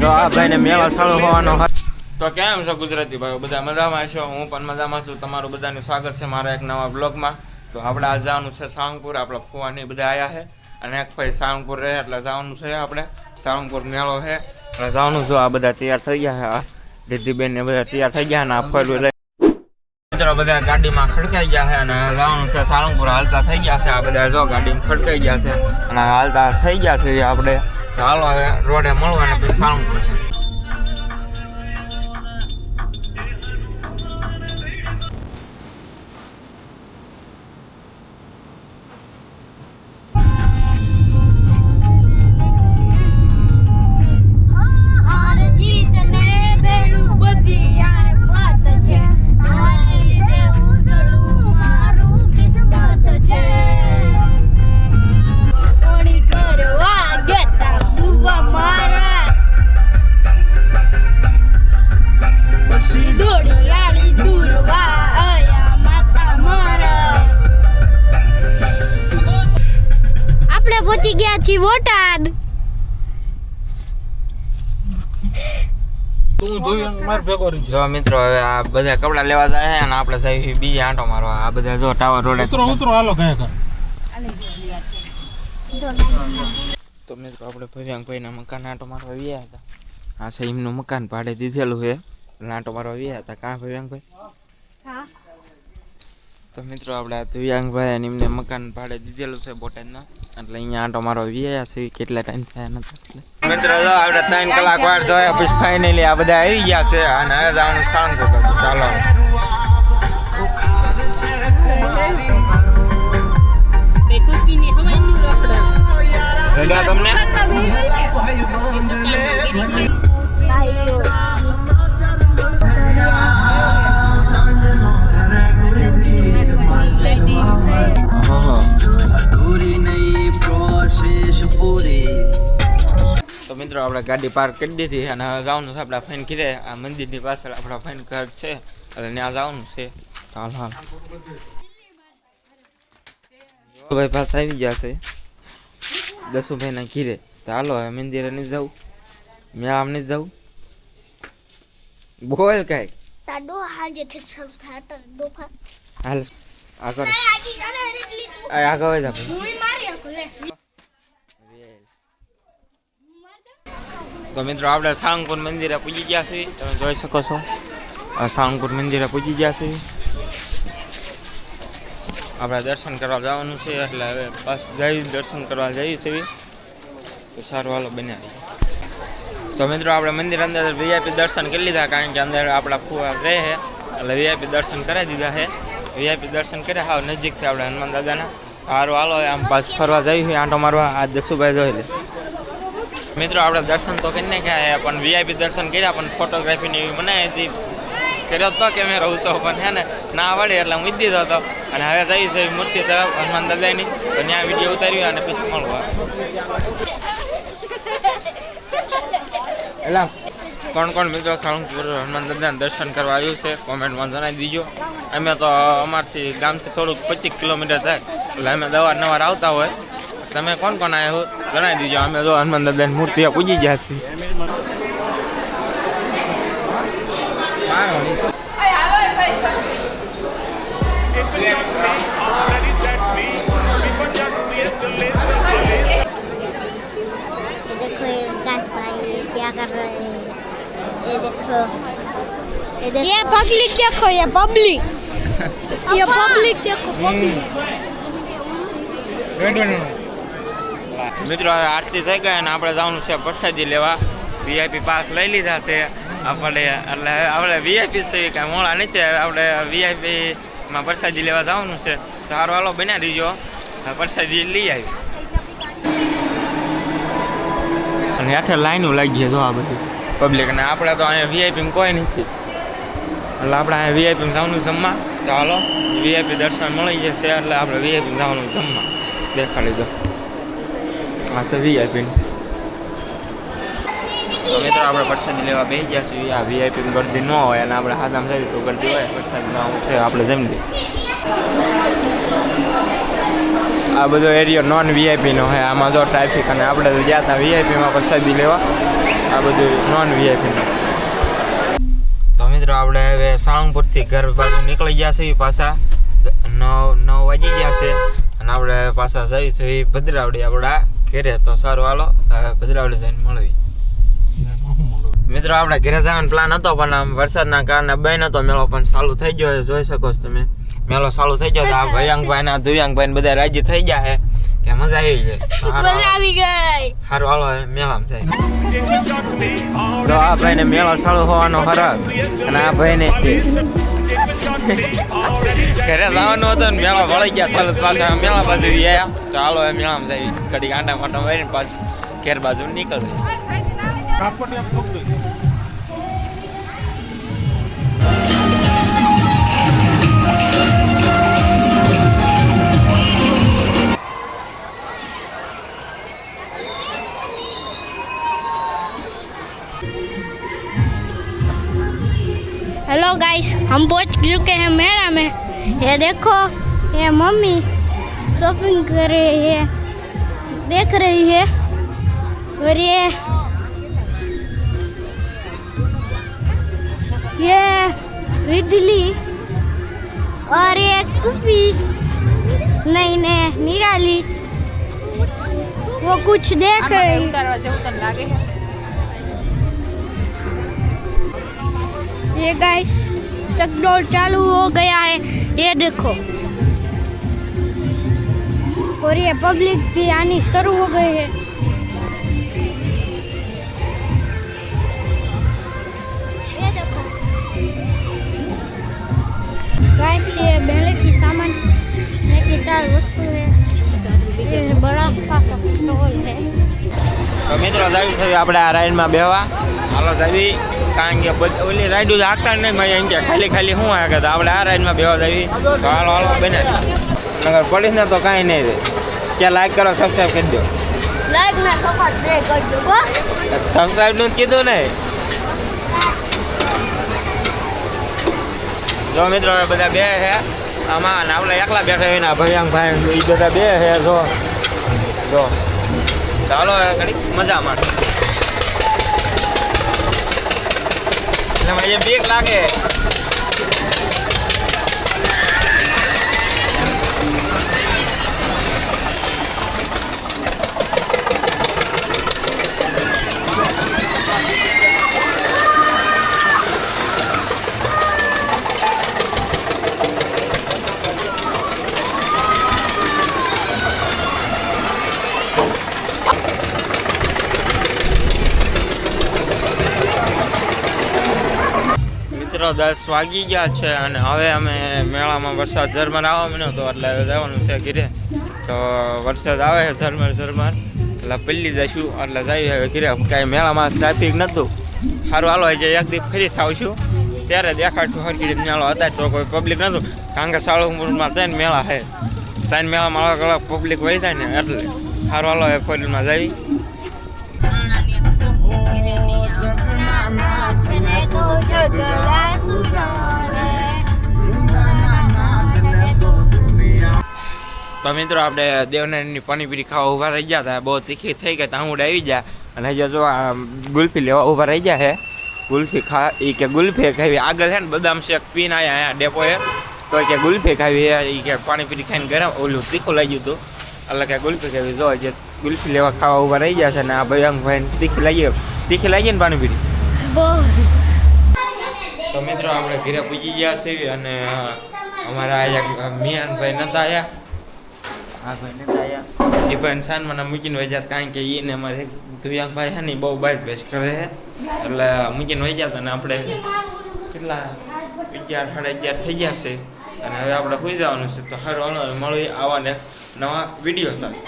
જો આ ભાઈને મેળો ચાલુ હોવાનો તો કેમ છો ગુજરાતી ભાઈઓ, બધા મજામાં છો? હું પણ મજામાં છું. તમારું બધાનું સ્વાગત છે મારા એક નવા બ્લોગમાં. તો આપણે આજ જવાનું છે સાળંગપુર. આપણા ફુવાની બધા આવ્યા છે અને એક ભાઈ સાળંગપુર રહે એટલે જવાનું છે. આપણે સાળંગપુર મેળો છે એટલે જવાનું છું. આ બધા તૈયાર થઈ ગયા છે, આ દીદીબેન ને બધા તૈયાર થઈ ગયા અને આ ફરવું મિત્રો બધા ગાડીમાં ખડકાઈ ગયા છે અને જવાનું છે સાળંગપુર. હાલતા થઈ ગયા છે આ બધા, જો ગાડીમાં ખડકાઈ ગયા છે અને હાલતા થઈ ગયા છે આપણે. હાલો હવે રોડે મળવા અને પછી સાળંગપુર છે. પહોંચી ગયા છીએ બોટાદ. જો મિત્રો હવે આ બધા કપડા લેવા જાય અને આપણે જઈએ બીજે આંટો મારવા. આ બધા જો ટાવર રોડે હાલો તો મિત્રો આપણે ભવ્યાંગભાઈના મકાન આંટો મારવા ગયા હતા. આ છે એમનું મકાન ભાડે દીધેલું છે એટલે આંટો મારવા ગયા હતા. કાં ભવ્યાંગભાઈ? તો મિત્રો આપણે આ ભવ્યાંગભાઈ અને એમને મકાન ભાડે દીધેલું છે બોટાદમાં એટલે અહીંયા આંટો મારવા ગયા છે. કેટલા ટાઈમ થયા નથી મિત્રો. જો આપણે 3 કલાક વાર જોયા પછી ફાઇનલી આ બધા આવી ગયા છે અને હવે જવાનું સાળંગપુર બાજુ. ચાલો તમને તો મિત્રો આપણે ગાડી પાર્ક કરી દીધી અને હવે જવાનું છે આપણા ફાઈન ઘીરે. આ મંદિરની પાછળ આપણા ફાઈન ઘર છે એટલે ત્યાં જવાનું છે. હાલ હાલ ભાઈ પાસ આવી ગયા છે દસુભાઈના ઘીરે. તો હાલો હવે મંદિરે નહીં જવું, મેળામાં નહીં જવું. બોલ કઈ હાલ આગળ આગળ તો મિત્રો આપણે સાળંગપુર મંદિરે પૂજી ગયા છીએ. તમે જોઈ શકો છો સાળંગપુર મંદિરે પૂજી ગયા છીએ. આપણે દર્શન કરવા જવાનું છે એટલે હવે બસ જઈ દર્શન કરવા જઈએ છીએ. તો સારું હાલો બન્યા. તો મિત્રો આપણે મંદિર અંદર વીઆઈપી દર્શન કરી લીધા કારણ કે અંદર આપણા ફુવા રહે છે એટલે વીઆઈપી દર્શન કરાવી દીધા છે. વીઆઈપી દર્શન કર્યા હાવ નજીકથી આપણે હનુમાન દાદાના. સારું હાલો આમ પાસ ફરવા જઈએ આંટો મારવા. આ દસુભાઈ જોઈ લે. મિત્રો આપણે દર્શન તો કરી નાખ્યા પણ વીઆઈપી દર્શન કર્યા પણ ફોટોગ્રાફીની એવી બનાવી હતી કર્યો તો કે મેં રહું છું પણ હે ને ના આવડે એટલે મૂકી દીધો હતો. અને હવે જઈએ છે મૂર્તિ તરફ હનુમાન દાદાની. તો ત્યાં વિડીયો ઉતાર્યો અને પછી મળવા એટલે કોણ મિત્રો સાળંગપુર હનુમાન દાદાના દર્શન કરવા આવ્યું છે કોમેન્ટમાં જણાવી દીજો. અમે તો અમારથી ગામથી થોડુંક 25 કિલોમીટર થાય એટલે અમે અવારનવાર આવતા હોય. તમે કોણ આવ્યા હો જણાવી દીજો. અમે તો હનુમાન દાદાની મૂર્તિ પૂજી ગયા છીએ. ये पब्लिक देखो, ये पब्लिक देखो મિત્રો આરતી થઈ ગઈ અને આપણે જવાનું છે પ્રસાદી લેવા. વીઆઈપી પાસ લઈ લીધા છે આપણે એટલે આપણે વીઆઈપી છે કાંઈ મોડા નથી. આપણે વીઆઈપીમાં પ્રસાદી લેવા જવાનું છે. તો સારું હાલો બન્યા દીજો પ્રસાદી લઈ આવી. અને હેઠે લાઈનો લાગી છે જો આ બધી પબ્લિક. અને આપણે તો અહીંયા વીઆઈપીમાં કોઈ નથી એટલે આપણે અહીંયા વીઆઈપીમાં જવાનું જમવા. તો હાલો વીઆઈપી દર્શન મળી જશે એટલે આપણે વીઆઈપીમાં જવાનું જમવા. દેખાડી દો આ છે વીઆઈપી. તો મિત્રો આપણે પ્રસાદી લેવા બેસી ગયા છીએ. આ વીઆઈપી ગરદી ન હોય અને આપણે હાથમાં જઈએ તો ગરદી હોય. પ્રસાદમાં હું છે આપણે જમી લઈએ. આ બધો એરિયો નોન વીઆઈપીનો છે. આમાં જો ટ્રાફિક, અને આપણે તો ગયા હતા વીઆઈપીમાં પ્રસાદી લેવા. આ બધું નોન વીઆઈપીનું. તો મિત્રો આપણે હવે સાળંગપુરથી ઘર બાજુ નીકળી ગયા છે પાછા. 9 વાગી ગયા છે અને આપણે પાછા જઈએ છીએ ભદ્રાવડી આપણા ઘરે. તો સારું હાલો ભદ્રાવડી જઈને મળવી. મિત્રો આપણે ઘરે જવાનો પ્લાન હતો, પણ આમ વરસાદના કારણે બંધ હતો મેળો, પણ ચાલુ થઈ ગયો. જોઈ શકો છો તમે, મેળો ચાલુ થઈ ગયો. આ ભયંકભાઈ ના ધુવ્યાંગભાઈ બધા રાજી થઈ ગયા છે કે મજા આવી જાય. મજા આવી ગઈ. સારું હાલો મેળામાં જાય. તો આ ભાઈને મેળો ચાલુ હોવાનો હરક, અને આ ભાઈને ઘરે જવાનું હતું ને મેળા વળી ગયા. ચાલુ પાછા મેળા બાજુ ગયા. તો હાલો મેળામાં જાય. કડી આંટા માટા મારીને પાછું ઘેર બાજુ નીકળે. हेलो गाइस, हम पहुंच चुके हैं मेला में. ये देखो, ये मम्मी शॉपिंग कर रही है, देख रही है. और ये रिद्धली और ये कुपी नहीं ने निराली वो कुछ देख रही है. ये गाइस चकडोल चालू हो गया है, ये देखो. और ये पब्लिक भी आनी शुरू हो गई है. ये देखो गाइस, ये मेले की सामान की 4 वस्तु है. ये बड़ा सा स्टॉल है. તો મિત્રો જાવી છે આપણે આ રાઈડમાં બેહવા. હાલો જાવી, કારણ કે ઓલી રાઈડ હાંકતા નહીં ભાઈ. એમ કે ખાલી ખાલી શું હાંકે, તો આપણે આ રાઈડમાં બેહવા જાવી. તો હાલો હાલો બને નગર પડીશ ને તો કાંઈ નહીં રહે. ક્યાં લાઈક કરો, સબસ્ક્રાઈબ કરી દો. लाइक ना सपोर्ट दे कर दो. સબસ્ક્રાઈબનું જ કીધું ને. જો મિત્રો હવે બધા બે છે આમાં, અને આપણે એકલા બેઠા હોય ને ભયંકભાઈ એ બધા બે છે. જો ચાલો ઘણી મજા માંડ. એટલે મને બીક લાગે. મિત્રો 10 વાગી ગયા છે અને હવે અમે મેળામાં વરસાદ ઝરમર આવવા માંડ્યો હતો, એટલે હવે જવાનું છે ઘરે. તો વરસાદ આવે છે ઝરમર, એટલે પલ્લી જઈશું. એટલે જઈએ હવે ઘરે. કાંઈ મેળામાં ટ્રાફિક નહોતું. સારું હાલો જે એક દી ફરી થાવશું ત્યારે દેખાડશું હરકી મેળો. અત્યારે તો કોઈ પબ્લિક નહોતું, કારણ કે સાળંગપુરમાં 3 મેળા છે. 3 મેળામાં અલગ અલગ પબ્લિક વહી જાય ને, એટલે સારું હાલો હવે ફરીમાં જઈ. તો મિત્રો આપણે દેવનારાયણની પાણીપુરી ખાવા ઊભા રહી ગયા હતા. બહુ તીખી થઈ ગઈ, તાંગુડ આવી ગયા. અને હજી જો આ ગુલ્ફી લેવા ઊભા રહી ગયા છે. ગુલ્ફી એ કે ગુલ્ફી ખાવી. આગળ છે ને બદામ શેક પીને આવ્યા અહીંયા ડેપોએ. તો કે ગુલ્ફી ખાવી એ કે પાણીપુરી ખાઈને ગરમ ઓલું તીખું લઈ ગયું હતું, એટલે કે ગુલ્ફી ખાવી. જો જે ગુલ્ફી લેવા ખાવા ઊભા રહી ગયા છે. ને આ ભયંકભાઈ તીખી લાગી ને પાણીપુરી. તો મિત્રો આપણે ઘરે પૂજી ગયા છીએ અને અમારા મિયાનભાઈ નતા આવ્યા. હા ભાઈ નતા આવ્યા. એ ભાઈ સાનમાં મૂકીને વહી જતા, કારણ કે એને અમારે ધુવ્યાંગભાઈ છે ને બહુ બાર ભેસ કરે છે, એટલે મૂકીને વહી જતા. અને આપણે કેટલા 11-11:30 થઈ ગયા છે અને હવે આપણે સુઈ જવાનું છે. તો સારું મળીએ આવા ને નવા વિડીયો સાથે.